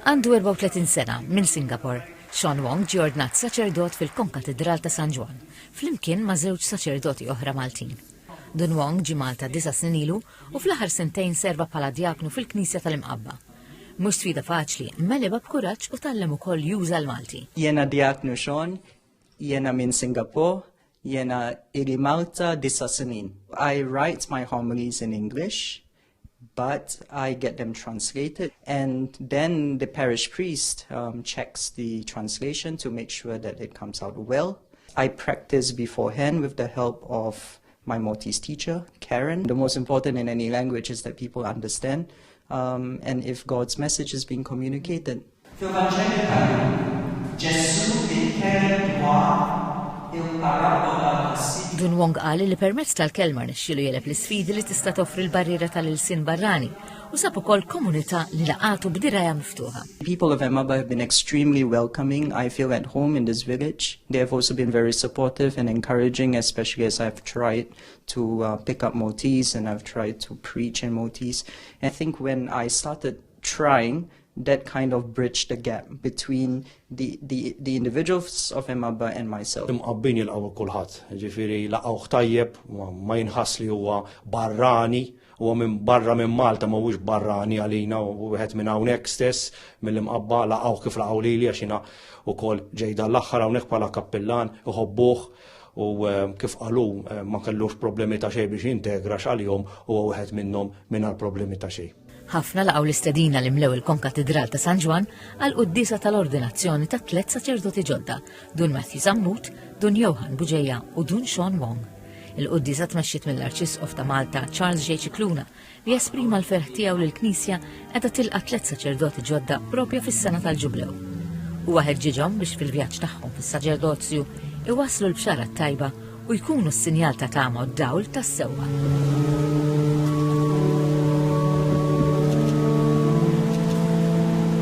Għandu 34 sena minn Singapore. Sean Wong ġie ordnat saċerdot fil-Konkatedral ta' San Juan, flimkien ma' żewġ saċerdoti oħra Maltin. Don Wong ġie Malta 9 snin ilu u fl-aħħar sentejn serva bħala djaknu fil-Knisja tal-Imqabba. Mhux sfida faċli, meleba b'kuraġġ u tallem ukoll juża l-Malti. Jiena djaknu Sean, jiena minn Singapore, jiena ili Malta 9 snin. I write my homilies in English, but I get them translated, and then the parish priest checks the translation to make sure that it comes out well. I practice beforehand with the help of my Maltese teacher, Karen. The most important in any language is that people understand, and if God's message is being communicated. Don Wong qal li permezz tal-kelma nixxielu jeleb l-isfidi li tista' toffri l-barriera tal-ilsien barrani u sab ukoll komunità li laqatu b'dirajja miftuħa. People of Imqabba have been extremely welcoming. I feel at home in this village. They have also been very supportive and encouraging, especially as I've tried to pick up Maltese and I've tried to preach in Maltese. And I think when I started trying, that kind of bridged the gap between the individuals of Imqabba and myself. Imqabbin jilqgħu kulħadd, ġifieri laqgħu tajjeb, ma jinħass li huwa barrani, huwa minn barra minn Malta mhuwiex barrani għalina u wieħed minn hawnhekk stess mill-Imqabba laqgħu kif laqgħu lili għax jiena wkoll ġejda l-aħħar hawnhekk bħala kappillan iħobbuh u kif qalu ma kellux problemi ta' xejn biex jintegra x'għalihom huwa wieħed minnhom mingħajr problemi ta' xejn. Ħafna laqgħu l-istedina li mlew il-Konkatedral ta' San Juan għal qudiesa tal-ordinazzjoni ta' 3 saċerdoti ġodda, Dun Matthew Zammut, Dun Johan Buġejja u Dun Sean Wong. Il-qudiesa tmexxiet mill-Arċisqof ta' Malta Charles J. Cicluna li esprima l-ferħ tiegħu li l-Knisja qiegħda tilqa' 3 saċerdoti ġodda propja fis-sena tal-Ġublew. Huwa ħeġġiġhom biex fil-vjaġġ tagħhom fis-saċerdozju iwasslu l-bxara tajba u jkunu s-sinjal ta' tama u d-dawl tas-sewwa.